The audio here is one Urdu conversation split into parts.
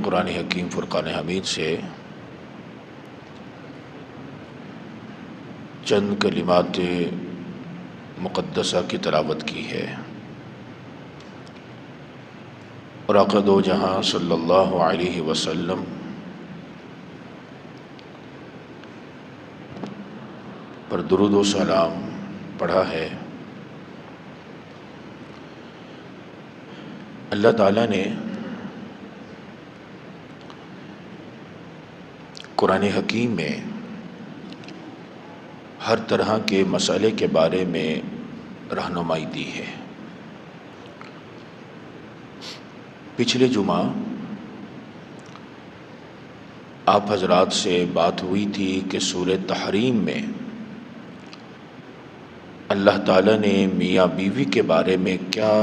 قرآن حکیم فرقان حمید سے چند کلمات مقدسہ کی تلاوت کی ہے، اور آقا دو جہاں صلی اللہ علیہ وسلم پر درود و سلام پڑھا ہے۔ اللہ تعالیٰ نے قرآن حکیم میں ہر طرح کے مسئلے کے بارے میں رہنمائی دی ہے۔ پچھلے جمعہ آپ حضرات سے بات ہوئی تھی کہ سورہ تحریم میں اللہ تعالیٰ نے میاں بیوی کے بارے میں کیا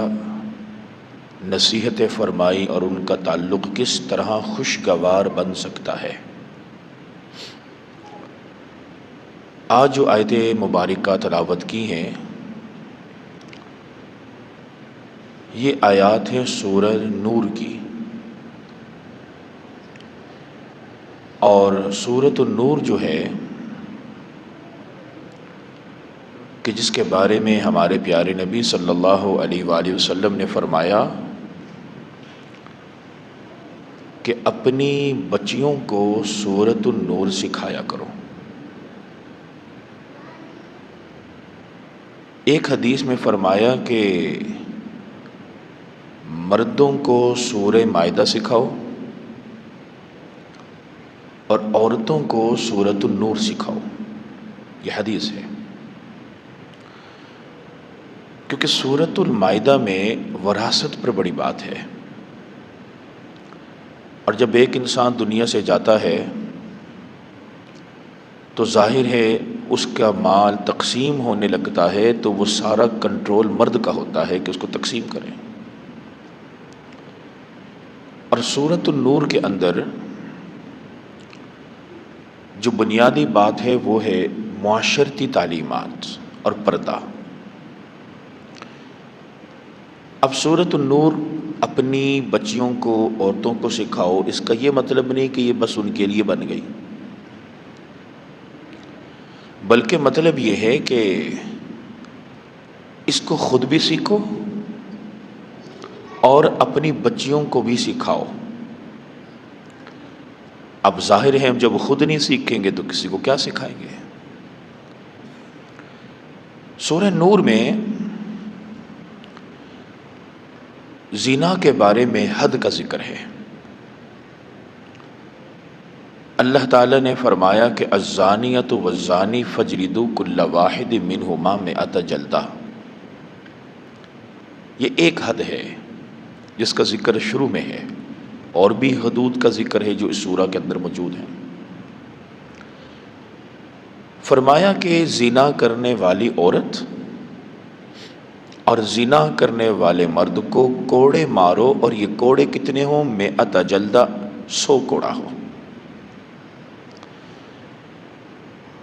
نصیحتیں فرمائی اور ان کا تعلق کس طرح خوشگوار بن سکتا ہے۔ آج جو آیت مبارکہ تلاوت کی ہیں، یہ آیات ہیں سورہ نور کی، اور سورۃ النور جو ہے کہ جس کے بارے میں ہمارے پیارے نبی صلی اللہ علیہ وآلہ وسلم نے فرمایا کہ اپنی بچیوں کو سورۃ النور سکھایا کرو۔ ایک حدیث میں فرمایا کہ مردوں کو سورہ مائدہ سکھاؤ اور عورتوں کو سورۃ النور سکھاؤ، یہ حدیث ہے۔ کیونکہ سورۃ المائدہ میں وراثت پر بڑی بات ہے، اور جب ایک انسان دنیا سے جاتا ہے تو ظاہر ہے اس کا مال تقسیم ہونے لگتا ہے، تو وہ سارا کنٹرول مرد کا ہوتا ہے کہ اس کو تقسیم کریں۔ اور سورۃ النور کے اندر جو بنیادی بات ہے وہ ہے معاشرتی تعلیمات اور پردہ۔ اب سورۃ النور اپنی بچیوں کو، عورتوں کو سکھاؤ، اس کا یہ مطلب نہیں کہ یہ بس ان کے لیے بن گئی، بلکہ مطلب یہ ہے کہ اس کو خود بھی سیکھو اور اپنی بچیوں کو بھی سکھاؤ۔ اب ظاہر ہے ہم جب خود نہیں سیکھیں گے تو کسی کو کیا سکھائیں گے۔ سورہ نور میں زنا کے بارے میں حد کا ذکر ہے۔ اللہ تعالیٰ نے فرمایا کہ الزانیۃ والزانی فاجلدوا کل واحد منہما 100 جلدہ۔ یہ ایک حد ہے جس کا ذکر شروع میں ہے، اور بھی حدود کا ذکر ہے جو اس سورہ کے اندر موجود ہیں۔ فرمایا کہ زنا کرنے والی عورت اور زنا کرنے والے مرد کو کوڑے مارو، اور یہ کوڑے کتنے ہوں؟ 100 جلدہ، 100 کوڑا ہو۔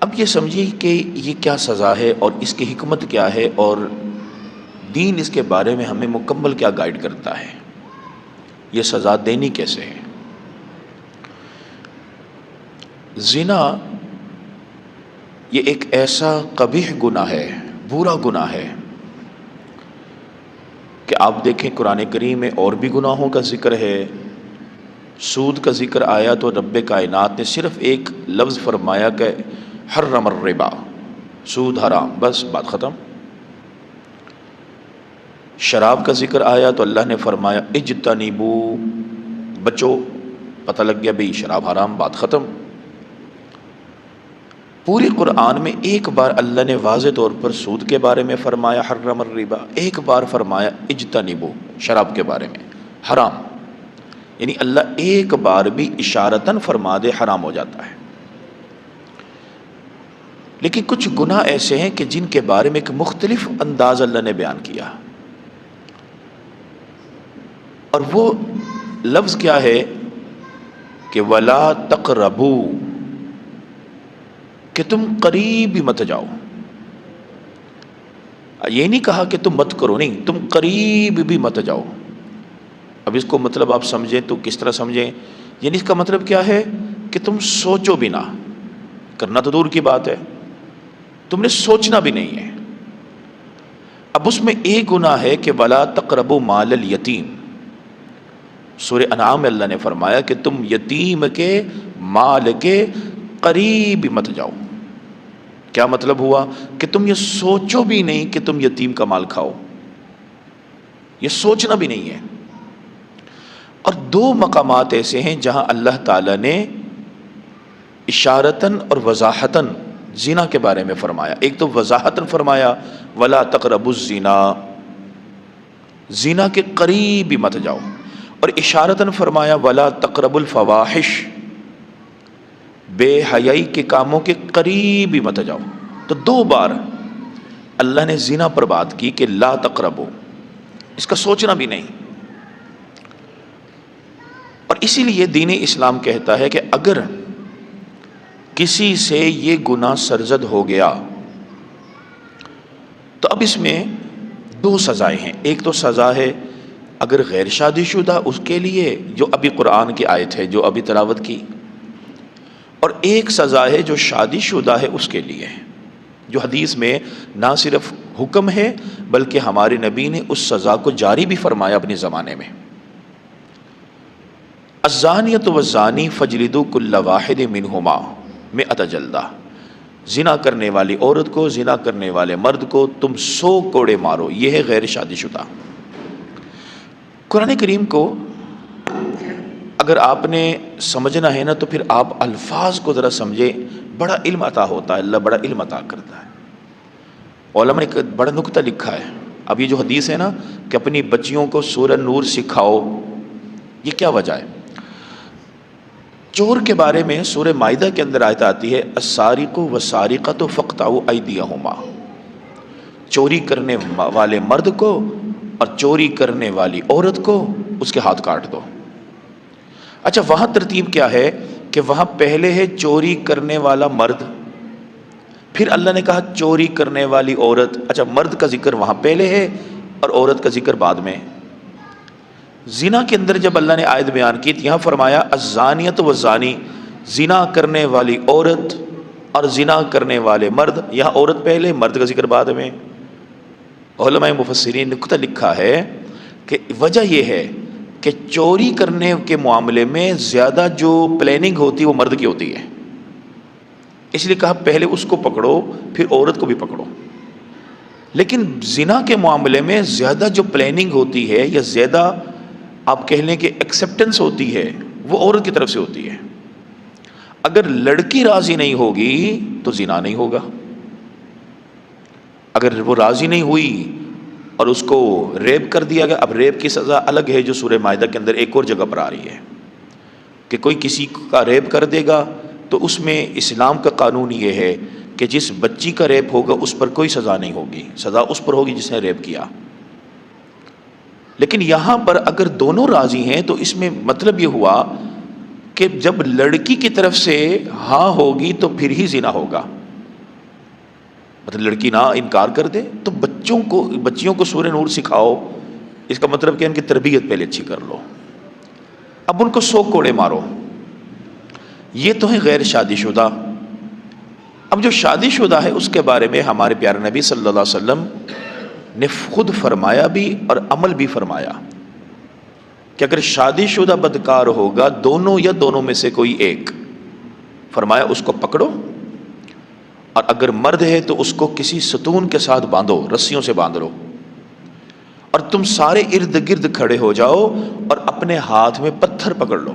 اب یہ سمجھیے کہ یہ کیا سزا ہے اور اس کی حکمت کیا ہے، اور دین اس کے بارے میں ہمیں مکمل کیا گائیڈ کرتا ہے، یہ سزا دینی کیسے ہے۔ زنا یہ ایک ایسا قبیح گناہ ہے، برا گناہ ہے کہ آپ دیکھیں قرآن کریم میں اور بھی گناہوں کا ذکر ہے۔ سود کا ذکر آیا تو رب کائنات نے صرف ایک لفظ فرمایا کہ حرم الربا، سود حرام، بس بات ختم۔ شراب کا ذکر آیا تو اللہ نے فرمایا اجتنبو، بچو، پتہ لگ گیا بھئی شراب حرام، بات ختم۔ پوری قرآن میں ایک بار اللہ نے واضح طور پر سود کے بارے میں فرمایا حرم الربا، ایک بار فرمایا اجتنبو، شراب کے بارے میں حرام، یعنی اللہ ایک بار بھی اشارتاً فرما دے حرام ہو جاتا ہے۔ لیکن کچھ گناہ ایسے ہیں کہ جن کے بارے میں ایک مختلف انداز اللہ نے بیان کیا، اور وہ لفظ کیا ہے کہ وَلَا تَقْرَبُوا، کہ تم قریب بھی مت جاؤ۔ یہ نہیں کہا کہ تم مت کرو، نہیں، تم قریب بھی مت جاؤ۔ اب اس کو مطلب آپ سمجھیں تو کس طرح سمجھیں؟ یعنی اس کا مطلب کیا ہے کہ تم سوچو بھی نہ، کرنا تو دور کی بات ہے، تم نے سوچنا بھی نہیں ہے۔ اب اس میں ایک گناہ ہے کہ وَلَا تَقْرَبُوا مَالَ الْيَتِيمِ، سورہ انعام میں اللہ نے فرمایا کہ تم یتیم کے مال کے قریب مت جاؤ۔ کیا مطلب ہوا کہ تم یہ سوچو بھی نہیں کہ تم یتیم کا مال کھاؤ، یہ سوچنا بھی نہیں ہے۔ اور دو مقامات ایسے ہیں جہاں اللہ تعالیٰ نے اشارتاً اور وضاحتاً زنا کے بارے میں فرمایا۔ ایک تو وضاحتاً فرمایا وَلَا تَقْرَبُوا الزِّنَا، زنا کے قریب بھی مت جاؤ، اور اشارتاً فرمایا وَلَا تَقْرَبُوا الْفَوَاحِشِ، بے حیائی کے کاموں کے قریب بھی مت جاؤ۔ تو دو بار اللہ نے زنا پر بات کی کہ لا تقربو، اس کا سوچنا بھی نہیں۔ اور اسی لیے دین اسلام کہتا ہے کہ اگر کسی سے یہ گناہ سرزد ہو گیا تو اب اس میں دو سزائیں ہیں۔ ایک تو سزا ہے اگر غیر شادی شدہ اس کے لیے، جو ابھی قرآن کی آیت ہے جو ابھی تلاوت کی، اور ایک سزا ہے جو شادی شدہ ہے اس کے لیے، جو حدیث میں نہ صرف حکم ہے بلکہ ہمارے نبی نے اس سزا کو جاری بھی فرمایا اپنے زمانے میں۔ الزانیۃ والزانی فاجلدوا کل واحد منہما مئۃ جلدہ، زنا کرنے والی عورت کو، زنا کرنے والے مرد کو تم 100 کوڑے مارو، یہ ہے غیر شادی شدہ۔ قرآن کریم کو اگر آپ نے سمجھنا ہے نا تو پھر آپ الفاظ کو ذرا سمجھے، بڑا علم عطا ہوتا ہے، اللہ بڑا علم عطا کرتا ہے۔ علماء نے ایک بڑا نکتہ لکھا ہے۔ اب یہ جو حدیث ہے نا کہ اپنی بچیوں کو سورہ نور سکھاؤ، یہ کیا وجہ ہے؟ چور کے بارے میں سورہ مائدہ کے اندر آیت آتی ہے السارق والسارقۃ فاقطعوا ایدیہما، چوری کرنے والے مرد کو اور چوری کرنے والی عورت کو اس کے ہاتھ کاٹ دو۔ اچھا وہاں ترتیب کیا ہے کہ وہاں پہلے ہے چوری کرنے والا مرد، پھر اللہ نے کہا چوری کرنے والی عورت۔ اچھا مرد کا ذکر وہاں پہلے ہے اور عورت کا ذکر بعد میں۔ زنا کے اندر جب اللہ نے آیت بیان کی تو یہاں فرمایا الزانیۃ والزانی، زنا کرنے والی عورت اور زنا کرنے والے مرد، یہاں عورت پہلے مرد کا ذکر بعد میں۔ علماء مفسرین نے نکتہ لکھا ہے کہ وجہ یہ ہے کہ چوری کرنے کے معاملے میں زیادہ جو پلاننگ ہوتی ہے وہ مرد کی ہوتی ہے، اس لیے کہا پہلے اس کو پکڑو پھر عورت کو بھی پکڑو۔ لیکن زنا کے معاملے میں زیادہ جو پلاننگ ہوتی ہے یا زیادہ آپ کہہ لیں کہ ایکسیپٹنس ہوتی ہے وہ عورت کی طرف سے ہوتی ہے۔ اگر لڑکی راضی نہیں ہوگی تو زنا نہیں ہوگا، اگر وہ راضی نہیں ہوئی اور اس کو ریپ کر دیا گیا۔ اب ریپ کی سزا الگ ہے جو سورہ مائدہ کے اندر ایک اور جگہ پر آ رہی ہے کہ کوئی کسی کا ریپ کر دے گا تو اس میں اسلام کا قانون یہ ہے کہ جس بچی کا ریپ ہوگا اس پر کوئی سزا نہیں ہوگی، سزا اس پر ہوگی جس نے ریپ کیا۔ لیکن یہاں پر اگر دونوں راضی ہیں تو اس میں مطلب یہ ہوا کہ جب لڑکی کی طرف سے ہاں ہوگی تو پھر ہی زنا ہوگا، مطلب لڑکی نہ انکار کر دے تو بچیوں کو سورہ نور سکھاؤ، اس کا مطلب کہ ان کی تربیت پہلے اچھی کر لو، اب ان کو 100 کوڑے مارو۔ یہ تو ہے غیر شادی شدہ۔ اب جو شادی شدہ ہے اس کے بارے میں ہمارے پیارے نبی صلی اللہ علیہ وسلم نے خود فرمایا بھی اور عمل بھی فرمایا کہ اگر شادی شدہ بدکار ہوگا دونوں یا دونوں میں سے کوئی ایک، فرمایا اس کو پکڑو، اور اگر مرد ہے تو اس کو کسی ستون کے ساتھ باندھو، رسیوں سے باندھ لو، اور تم سارے ارد گرد کھڑے ہو جاؤ اور اپنے ہاتھ میں پتھر پکڑ لو،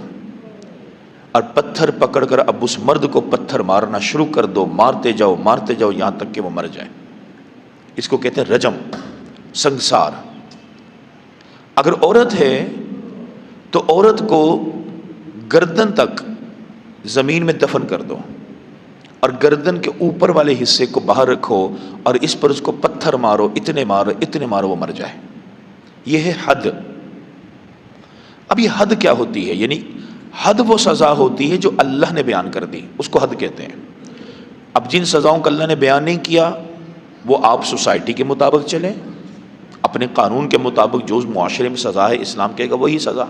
اور پتھر پکڑ کر اب اس مرد کو پتھر مارنا شروع کر دو، مارتے جاؤ یہاں تک کہ وہ مر جائے۔ اس کو کہتے ہیں رجم، سنگسار۔ اگر عورت ہے تو عورت کو گردن تک زمین میں دفن کر دو اور گردن کے اوپر والے حصے کو باہر رکھو اور اس پر اس کو پتھر مارو، اتنے مارو وہ مر جائے۔ یہ ہے حد۔ اب یہ حد کیا ہوتی ہے؟ یعنی حد وہ سزا ہوتی ہے جو اللہ نے بیان کر دی، اس کو حد کہتے ہیں۔ اب جن سزاؤں کو اللہ نے بیان نہیں کیا وہ آپ سوسائٹی کے مطابق چلیں، اپنے قانون کے مطابق جو معاشرے میں سزا ہے اسلام کہے گا وہی سزا۔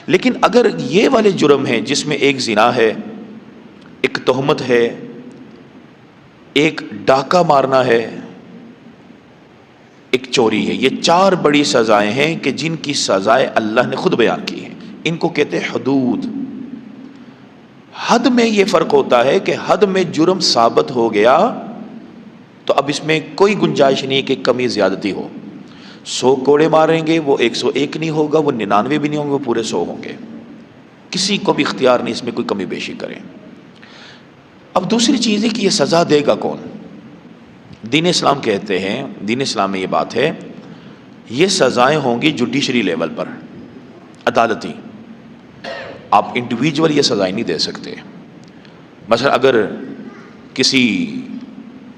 لیکن اگر یہ والے جرم ہیں جس میں ایک زنا ہے، ایک تہمت ہے، ایک ڈاکہ مارنا ہے، ایک چوری ہے، یہ 4 بڑی سزائیں ہیں کہ جن کی سزائیں اللہ نے خود بیان کی ہیں، ان کو کہتے ہیں حدود۔ حد میں یہ فرق ہوتا ہے کہ حد میں جرم ثابت ہو گیا تو اب اس میں کوئی گنجائش نہیں ہے کہ کمی زیادتی ہو۔ 100 کوڑے ماریں گے وہ 101 نہیں ہوگا، وہ 99 بھی نہیں ہوں گے، وہ پورے 100 ہوں گے۔ کسی کو بھی اختیار نہیں اس میں کوئی کمی بیشی کریں۔ اب دوسری چیز ہے کہ یہ سزا دے گا کون؟ دین اسلام کہتے ہیں، دین اسلام میں یہ بات ہے، یہ سزائیں ہوں گی جوڈیشری لیول پر، عدالتی۔ آپ انڈیویجول یہ سزائیں نہیں دے سکتے۔ مثلا اگر کسی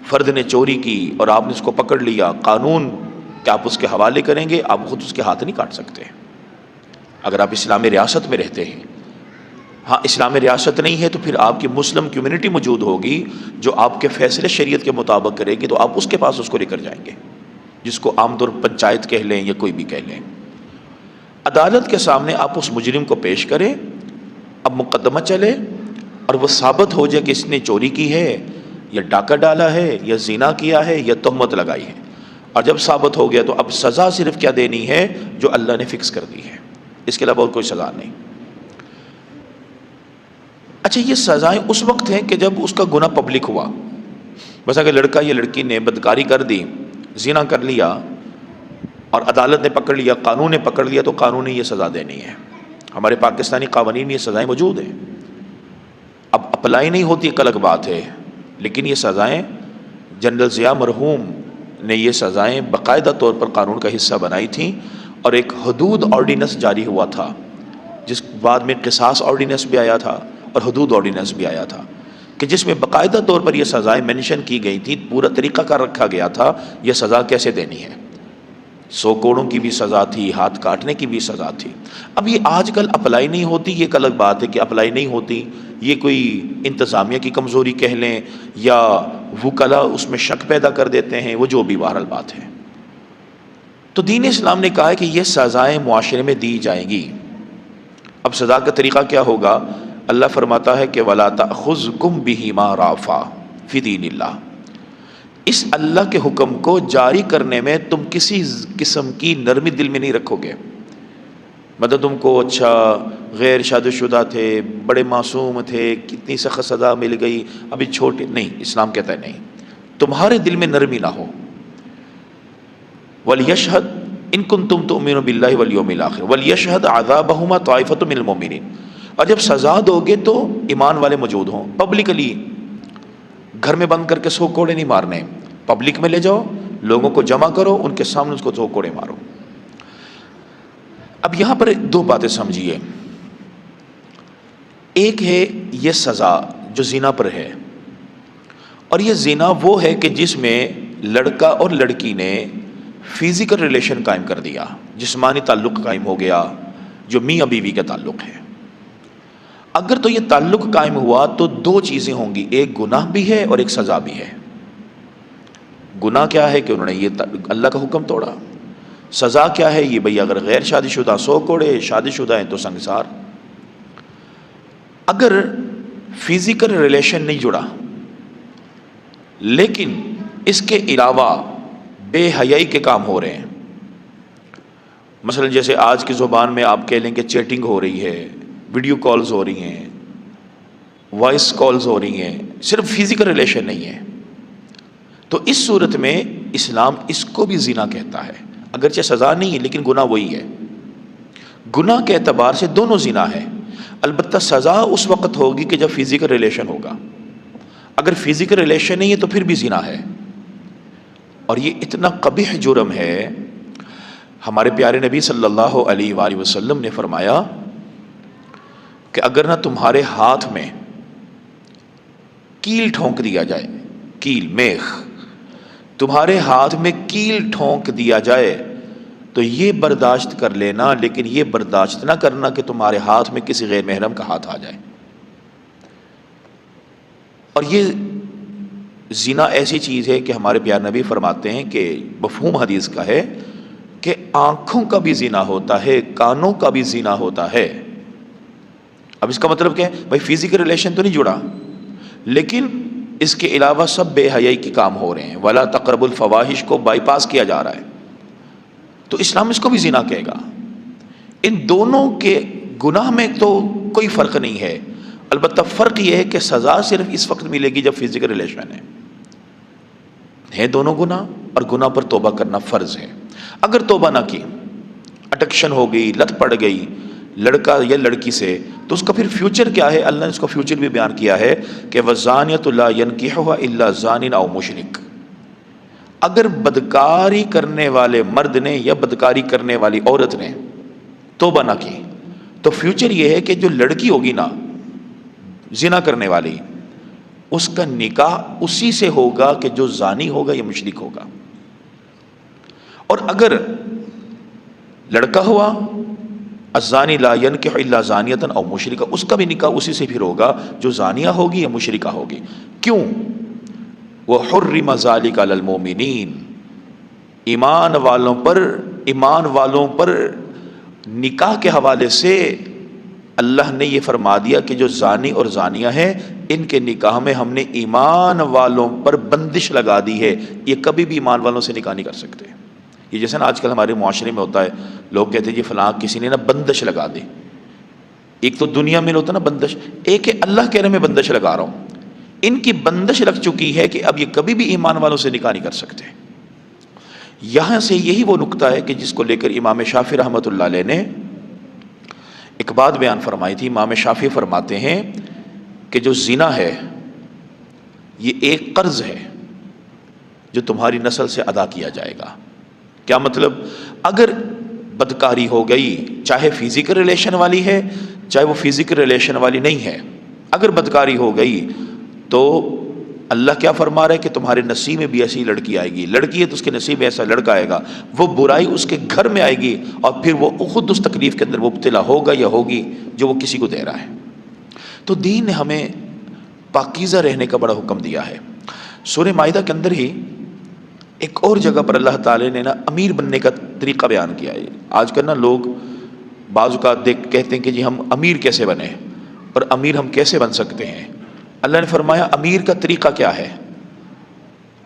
فرد نے چوری کی اور آپ نے اس کو پکڑ لیا، قانون کہ آپ اس کے حوالے کریں گے، آپ خود اس کے ہاتھ نہیں کاٹ سکتے اگر آپ اسلامی ریاست میں رہتے ہیں۔ ہاں اسلامی ریاست نہیں ہے تو پھر آپ کی مسلم کمیونٹی موجود ہوگی جو آپ کے فیصلے شریعت کے مطابق کرے گی، تو آپ اس کے پاس اس کو لے کر جائیں گے، جس کو عام طور پنچایت کہہ لیں یا کوئی بھی کہہ لیں۔ عدالت کے سامنے آپ اس مجرم کو پیش کریں، اب مقدمہ چلے اور وہ ثابت ہو جائے کہ اس نے چوری کی ہے یا ڈاکہ ڈالا ہے یا زنا کیا ہے یا تہمت لگائی ہے، اور جب ثابت ہو گیا تو اب سزا صرف کیا دینی ہے جو اللہ نے فکس کر دی ہے، اس کے علاوہ اور کوئی سزا نہیں۔ اچھا یہ سزائیں اس وقت ہیں کہ جب اس کا گناہ پبلک ہوا، بس اگر لڑکا یا لڑکی نے بدکاری کر دی، زنا کر لیا اور عدالت نے پکڑ لیا، قانون نے پکڑ لیا، تو قانون نے یہ سزا دینی ہے۔ ہمارے پاکستانی قوانین میں یہ سزائیں موجود ہیں، اب اپلائی نہیں ہوتی ایک الگ بات ہے، لیکن یہ سزائیں جنرل ضیاء مرحوم نے یہ سزائیں باقاعدہ طور پر قانون کا حصہ بنائی تھیں، اور ایک حدود آرڈیننس جاری ہوا تھا، جس بعد میں قصاص آرڈیننس بھی آیا تھا اور حدود آرڈیننس بھی آیا تھا، کہ جس میں باقاعدہ طور پر یہ سزائیں مینشن کی گئی تھی، پورا طریقہ کار رکھا گیا تھا یہ سزا کیسے دینی ہے۔ 100 کوڑوں کی بھی سزا تھی، ہاتھ کاٹنے کی بھی سزا تھی۔ اب یہ آج کل اپلائی نہیں ہوتی، یہ ایک الگ بات ہے کہ اپلائی نہیں ہوتی، یہ کوئی انتظامیہ کی کمزوری کہہ لیں یا وکلا اس میں شک پیدا کر دیتے ہیں، وہ جو بھی بہرحال بات ہے۔ تو دین اسلام نے کہا ہے کہ یہ سزائیں معاشرے میں دی جائیں گی۔ اب سزا کا طریقہ کیا ہوگا؟ اللہ فرماتا ہے کہ وَلَا تَأْخُذْكُمْ بِهِمَا رَأْفَةٌ فِي دِينِ اللَّهِ، اس اللہ کے حکم کو جاری کرنے میں تم کسی قسم کی نرمی دل میں نہیں رکھو گے۔ مطلب تم کو اچھا غیر شادی شدہ تھے، بڑے معصوم تھے، کتنی سخت سزا مل گئی، ابھی چھوٹے نہیں، اسلام کہتا ہے نہیں، تمہارے دل میں نرمی نہ ہو۔ وَلْيَشْهَدْ إِن كُنتُمْ تُؤْمِنُونَ بِاللَّهِ وَالْيَوْمِ الْآخِرِ وَلْيَشْهَدْ عَذَابَهُمَا طَائِفَةٌ مِّنَ الْمُؤْمِنِينَ، اور جب سزا دو گے تو ایمان والے موجود ہوں، پبلکلی، گھر میں بند کر کے 100 کوڑے نہیں مارنے، پبلک میں لے جاؤ، لوگوں کو جمع کرو، ان کے سامنے اس کو 100 کوڑے مارو۔ اب یہاں پر 2 باتیں سمجھیے، ایک ہے یہ سزا جو زنا پر ہے، اور یہ زنا وہ ہے کہ جس میں لڑکا اور لڑکی نے فزیکل ریلیشن قائم کر دیا، جسمانی تعلق قائم ہو گیا جو میاں بیوی کا تعلق ہے۔ اگر تو یہ تعلق قائم ہوا تو 2 چیزیں ہوں گی، ایک گناہ بھی ہے اور ایک سزا بھی ہے۔ گناہ کیا ہے کہ انہوں نے یہ اللہ کا حکم توڑا، سزا کیا ہے یہ بھئی اگر غیر شادی شدہ 100 کوڑے، شادی شدہ ہیں تو سنگسار۔ اگر فزیکل ریلیشن نہیں جڑا لیکن اس کے علاوہ بے حیائی کے کام ہو رہے ہیں، مثلا جیسے آج کی زبان میں آپ کہہ لیں کہ چیٹنگ ہو رہی ہے، ویڈیو کالز ہو رہی ہیں، وائس کالز ہو رہی ہیں، صرف فزیکل ریلیشن نہیں ہے، تو اس صورت میں اسلام اس کو بھی زنا کہتا ہے، اگرچہ سزا نہیں ہے لیکن گناہ وہی ہے۔ گناہ کے اعتبار سے دونوں زنا ہے، البتہ سزا اس وقت ہوگی کہ جب فزیکل ریلیشن ہوگا، اگر فزیکل ریلیشن نہیں ہے تو پھر بھی زنا ہے، اور یہ اتنا قبیح جرم ہے۔ ہمارے پیارے نبی صلی اللہ علیہ وآلہ وسلم نے فرمایا کہ اگر نہ تمہارے ہاتھ میں کیل ٹھونک دیا جائے، کیل میخ، تمہارے ہاتھ میں کیل ٹھونک دیا جائے تو یہ برداشت کر لینا، لیکن یہ برداشت نہ کرنا کہ تمہارے ہاتھ میں کسی غیر محرم کا ہاتھ آ جائے۔ اور یہ زنا ایسی چیز ہے کہ ہمارے پیارے نبی فرماتے ہیں کہ مفہوم حدیث کا ہے کہ آنکھوں کا بھی زنا ہوتا ہے، کانوں کا بھی زنا ہوتا ہے، اب اس کا مطلب کیا ہے؟ بھائی فزیکل ریلیشن تو نہیں جڑا، لیکن اس کے علاوہ سب بے حیائی کے کام ہو رہے ہیں، ولا تقرب الفواحش کو بائی پاس کیا جا رہا ہے، تو اسلام اس کو بھی زنا کہے گا۔ ان دونوں کے گناہ میں تو کوئی فرق نہیں ہے، البتہ فرق یہ ہے کہ سزا صرف اس وقت ملے گی جب فزیکل ریلیشن ہے دونوں گناہ، اور گناہ پر توبہ کرنا فرض ہے۔ اگر توبہ نہ کی، اڈکشن ہو گئی، لت پڑ گئی لڑکا یا لڑکی سے، تو اس کا پھر فیوچر کیا ہے؟ اللہ نے اس کا فیوچر بھی بیان کیا ہے کہ وَالزَّانِيَةُ لَا يَنْكِحُهَا إِلَّا زَانٍ أَوْ مُشْرِكٌ۔ اگر بدکاری کرنے والے مرد نے یا بدکاری کرنے والی عورت نے توبہ نہ کی، تو فیوچر یہ ہے کہ جو لڑکی ہوگی نا زنا کرنے والی، اس کا نکاح اسی سے ہوگا کہ جو زانی ہوگا یا مشرک ہوگا، اور اگر لڑکا ہوا الزانی لا ينکح الا زانیۃ او مشرکہ، اس کا بھی نکاح اسی سے پھر ہوگا جو زانیہ ہوگی یا مشرکہ ہوگی۔ کیوں؟ وحرم ذلک علی المؤمنین، ایمان والوں پر نکاح کے حوالے سے اللہ نے یہ فرما دیا کہ جو زانی اور زانیہ ہیں ان کے نکاح میں ہم نے ایمان والوں پر بندش لگا دی ہے، یہ کبھی بھی ایمان والوں سے نکاح نہیں کر سکتے۔ یہ جیسے نا آج کل ہمارے معاشرے میں ہوتا ہے، لوگ کہتے ہیں جی فلاں کسی نے نا بندش لگا دی، ایک تو دنیا میں ہوتا ہے نا بندش، ایک ہے اللہ کہہ رہے میں بندش لگا رہا ہوں، ان کی بندش لگ چکی ہے کہ اب یہ کبھی بھی ایمان والوں سے نکاح نہیں کر سکتے۔ یہاں سے یہی وہ نقطہ ہے کہ جس کو لے کر امام شافعی رحمۃ اللہ علیہ نے ایک بات بیان فرمائی تھی۔ امام شافعی فرماتے ہیں کہ جو زنا ہے یہ ایک قرض ہے جو تمہاری نسل سے ادا کیا جائے گا۔ کیا مطلب؟ اگر بدکاری ہو گئی، چاہے فزیکل ریلیشن والی ہے چاہے وہ فزیکل ریلیشن والی نہیں ہے، اگر بدکاری ہو گئی تو اللہ کیا فرما رہا ہے کہ تمہارے نصیب میں بھی ایسی لڑکی آئے گی، لڑکی ہے تو اس کے نصیب میں ایسا لڑکا آئے گا، وہ برائی اس کے گھر میں آئے گی اور پھر وہ خود اس تکلیف کے اندر مبتلا ہوگا یا ہوگی جو وہ کسی کو دے رہا ہے۔ تو دین نے ہمیں پاکیزہ رہنے کا بڑا حکم دیا ہے۔ سورہ مائدہ کے اندر ہی ایک اور جگہ پر اللہ تعالی نے نا امیر بننے کا طریقہ بیان کیا ہے۔ آج کل نا لوگ بعض اوقات کہتے ہیں کہ جی ہم امیر کیسے بنے اور امیر ہم کیسے بن سکتے ہیں۔ اللہ نے فرمایا امیر کا طریقہ کیا ہے؟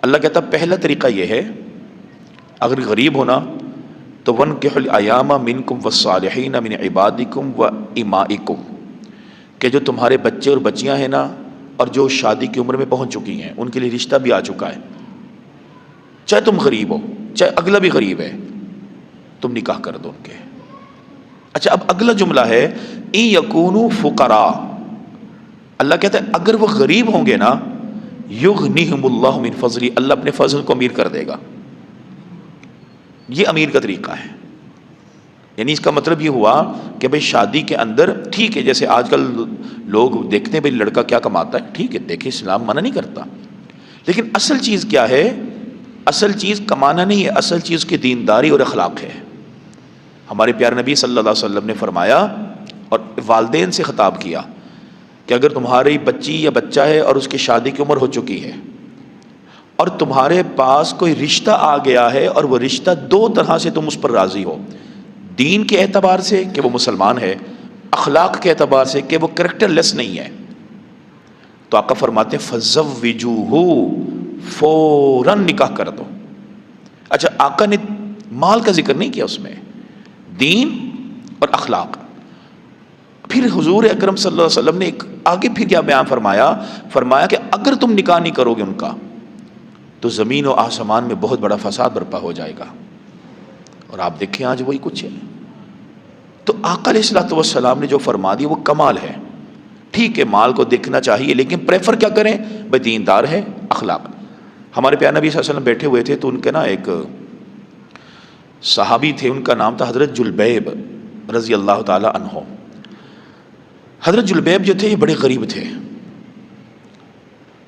اللہ کہتا پہلا طریقہ یہ ہے، اگر غریب ہونا تو وَانكِحُوا الْأَيَامَ مِنكُمْ وَالصَّالِحِينَ مِنْ عِبَادِكُمْ وَإِمَائِكُمْ، کہ جو تمہارے بچے اور بچیاں ہیں نا اور جو شادی کی عمر میں پہنچ چکی ہیں، ان کے لیے رشتہ بھی آ چکا ہے، چاہے تم غریب ہو چاہے اگلا بھی غریب ہے، تم نکاح کر دو ان کے۔ اچھا اب اگلا جملہ ہے اِن یکونوا فقراء، اللہ کہتا ہے اگر وہ غریب ہوں گے نا یغنیہم اللہ من فضلہ، اللہ اپنے فضل کو امیر کر دے گا۔ یہ امیر کا طریقہ ہے، یعنی اس کا مطلب یہ ہوا کہ بھئی شادی کے اندر ٹھیک ہے، جیسے آج کل لوگ دیکھتے ہیں بھئی لڑکا کیا کماتا ہے، ٹھیک ہے دیکھیں اسلام منع نہیں کرتا، لیکن اصل چیز کیا ہے؟ اصل چیز کمانا نہیں ہے، اصل چیز کی دینداری اور اخلاق ہے۔ ہمارے پیارے نبی صلی اللہ علیہ وسلم نے فرمایا اور والدین سے خطاب کیا کہ اگر تمہاری بچی یا بچہ ہے اور اس کی شادی کی عمر ہو چکی ہے اور تمہارے پاس کوئی رشتہ آ گیا ہے اور وہ رشتہ دو طرح سے تم اس پر راضی ہو، دین کے اعتبار سے کہ وہ مسلمان ہے، اخلاق کے اعتبار سے کہ وہ کریکٹر لیس نہیں ہے، تو آقا فرماتے ہیں فَزَوِّجُوهُ، فوراً نکاح کر دو۔ اچھا آقا نے مال کا ذکر نہیں کیا، اس میں دین اور اخلاق۔ پھر حضور اکرم صلی اللہ علیہ وسلم نے ایک آگے پھر کیا بیان فرمایا کہ اگر تم نکاح نہیں کرو گے ان کا تو زمین و آسمان میں بہت بڑا فساد برپا ہو جائے گا، اور آپ دیکھیں آج وہی کچھ ہے۔ تو آقا علیہ الصلوۃ والسلام نے جو فرما دیا وہ کمال ہے۔ ٹھیک ہے مال کو دیکھنا چاہیے لیکن پریفر کیا کریں؟ بھائی دیندار ہے، اخلاق۔ ہمارے پیارے نبی صلی اللہ علیہ وسلم بیٹھے ہوئے تھے تو ان کے نا ایک صحابی تھے، ان کا نام تھا حضرت جلبیب رضی اللہ تعالی عنہ۔ حضرت جلبیب جو تھے یہ بڑے غریب تھے،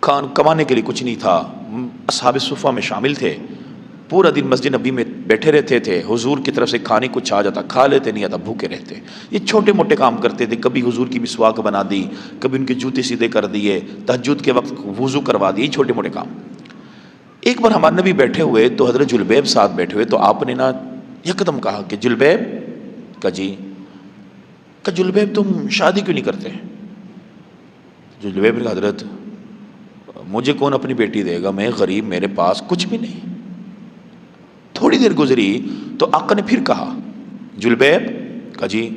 کمانے کے لیے کچھ نہیں تھا، اصحاب صفہ میں شامل تھے، پورا دن مسجد نبی میں بیٹھے رہتے تھے، حضور کی طرف سے کھانے کچھ آ جاتا کھا لیتے، نہیں آتا بھوکے رہتے۔ یہ چھوٹے موٹے کام کرتے تھے، کبھی حضور کی مسواک بنا دی، کبھی ان کے جوتے سیدھے کر دیے، تہجد کے وقت وضو کروا دیے، چھوٹے موٹے کام۔ ایک بار ہمارے نبی بیٹھے ہوئے تو حضرت جلبیب ساتھ بیٹھے ہوئے تو آپ نے نا یکدم کہا کہ جلبیب کا جی کہ جلبیب تم شادی کیوں نہیں کرتے؟ جلبیب نے کہا حضرت مجھے کون اپنی بیٹی دے گا، میں غریب، میرے پاس کچھ بھی نہیں۔ تھوڑی دیر گزری تو آقا نے پھر کہا جلبیب، کہا جی،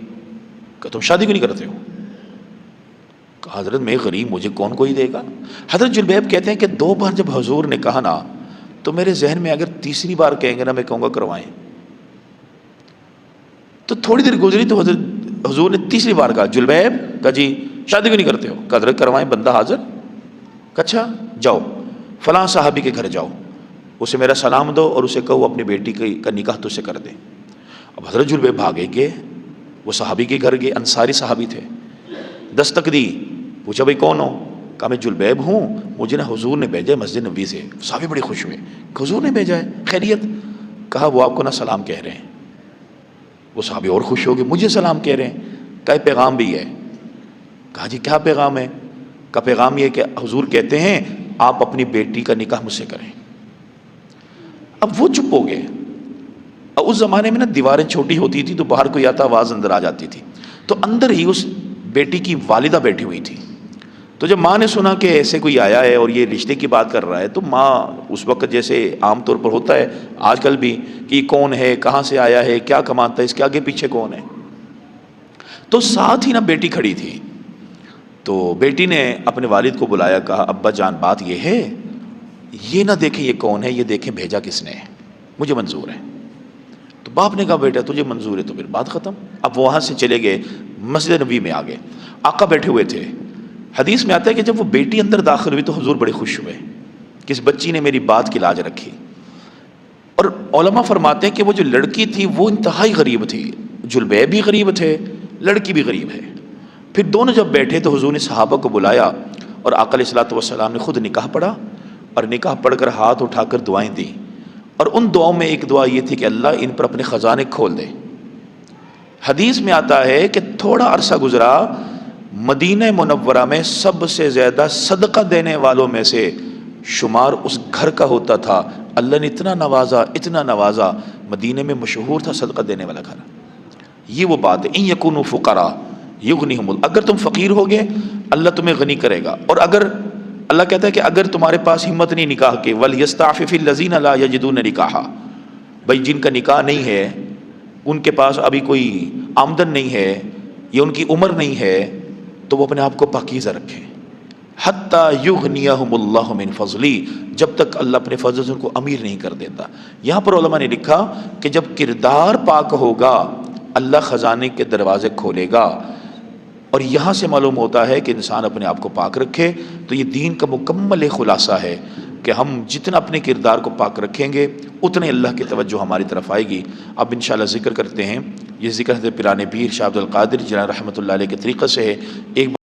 کہ تم شادی کیوں نہیں کرتے ہو؟ کہا حضرت میں غریب، مجھے کون کوئی دے گا؟ حضرت جلبیب کہتے ہیں کہ 2 بار جب حضور نے کہا نا تو میرے ذہن میں اگر تیسری بار کہیں گے نا میں کہوں گا کروائیں۔ تو تھوڑی دیر گزری تو حضور نے تیسری بار کہا جلبیب، کہا جی شادی کیوں نہیں کرتے ہو؟ کہا حضرت کروائیں، بندہ حاضر۔ کہا اچھا جاؤ فلاں صحابی کے گھر جاؤ، اسے میرا سلام دو اور اسے کہو اپنی بیٹی کا نکاح تجھ سے کر دے۔ اب حضرت جلبیب بھاگے گئے، وہ صحابی کے گھر گئے، انصاری صحابی تھے، دستک دی، پوچھا بھائی کون ہو؟ کہا میں جلبیب ہوں، مجھے نا حضور نے بھیجا ہے مسجد نبوی سے۔ صحابی بڑے خوش ہوئے کہ حضور نے بھیجا ہے، خیریت؟ کہا وہ آپ کو نا سلام کہہ رہے ہیں۔ وہ صحابی اور خوش ہو گئے، مجھے سلام کہہ رہے ہیں، کہا پیغام بھی ہے۔ کہا جی کیا پیغام ہے؟ کہا پیغام یہ کہ حضور کہتے ہیں آپ اپنی بیٹی کا نکاح مجھ سے کریں۔ اب وہ چپ ہو گئے۔ اب اس زمانے میں نا دیواریں چھوٹی ہوتی تھی تو باہر کوئی آتا آواز اندر آ جاتی تھی، تو اندر ہی اس بیٹی کی والدہ بیٹھی ہوئی تھی۔ تو جب ماں نے سنا کہ ایسے کوئی آیا ہے اور یہ رشتے کی بات کر رہا ہے، تو ماں اس وقت جیسے عام طور پر ہوتا ہے آج کل بھی کہ کون ہے، کہاں سے آیا ہے، کیا کماتا ہے، اس کے آگے پیچھے کون ہے، تو ساتھ ہی نا بیٹی کھڑی تھی۔ تو بیٹی نے اپنے والد کو بلایا، کہا ابا جان بات یہ ہے، یہ نہ دیکھیں یہ کون ہے، یہ دیکھیں بھیجا کس نے ہے، مجھے منظور ہے۔ تو باپ نے کہا بیٹا تجھے منظور ہے، تو پھر بات ختم۔ اب وہاں سے چلے گئے، مسجد نبی میں آ گئے، آقا بیٹھے ہوئے تھے۔ حدیث میں آتا ہے کہ جب وہ بیٹی اندر داخل ہوئی تو حضور بڑے خوش ہوئے کہ اس بچی نے میری بات کی لاج رکھی۔ اور علماء فرماتے ہیں کہ وہ جو لڑکی تھی وہ انتہائی غریب تھی، جلبیب بھی غریب تھے، لڑکی بھی غریب ہے۔ پھر دونوں جب بیٹھے تو حضور نے صحابہ کو بلایا اور آقا علیہ الصلوۃ والسلام نے خود نکاح پڑھا، اور نکاح پڑھ کر ہاتھ اٹھا کر دعائیں دیں، اور ان دعاؤں میں ایک دعا یہ تھی کہ اللہ ان پر اپنے خزانے کھول دے۔ حدیث میں آتا ہے کہ تھوڑا عرصہ گزرا، مدینہ منورہ میں سب سے زیادہ صدقہ دینے والوں میں سے شمار اس گھر کا ہوتا تھا۔ اللہ نے اتنا نوازا، اتنا نوازا، مدینہ میں مشہور تھا صدقہ دینے والا گھر۔ یہ وہ بات ہے، ان یکونوا فقراء یغنیہم اللہ، اگر تم فقیر ہوگے اللہ تمہیں غنی کرے گا۔ اور اگر اللہ کہتا ہے کہ اگر تمہارے پاس ہمت نہیں نکاح کے، وَلْيَسْتَعْفِفِ الَّذِينَ لَا يَجِدُونَ نِكَاحًا، بھائی جن کا نکاح نہیں ہے، ان کے پاس ابھی کوئی آمدن نہیں ہے یا ان کی عمر نہیں ہے، تو وہ اپنے آپ کو پاکیزہ رکھیں، حتیٰ یغنیہم اللہ من فضلی، جب تک اللہ اپنے فضل سے ان کو امیر نہیں کر دیتا۔ یہاں پر علماء نے لکھا کہ جب کردار پاک ہوگا اللہ خزانے کے دروازے کھولے گا، اور یہاں سے معلوم ہوتا ہے کہ انسان اپنے آپ کو پاک رکھے۔ تو یہ دین کا مکمل خلاصہ ہے کہ ہم جتنا اپنے کردار کو پاک رکھیں گے اتنے اللہ کی توجہ ہماری طرف آئے گی۔ اب انشاءاللہ ذکر کرتے ہیں، یہ ذکر ہے پیران پیر شاہ عبد القادر جیلانی رحمۃ اللہ علیہ کے طریقہ سے ہے۔ ایک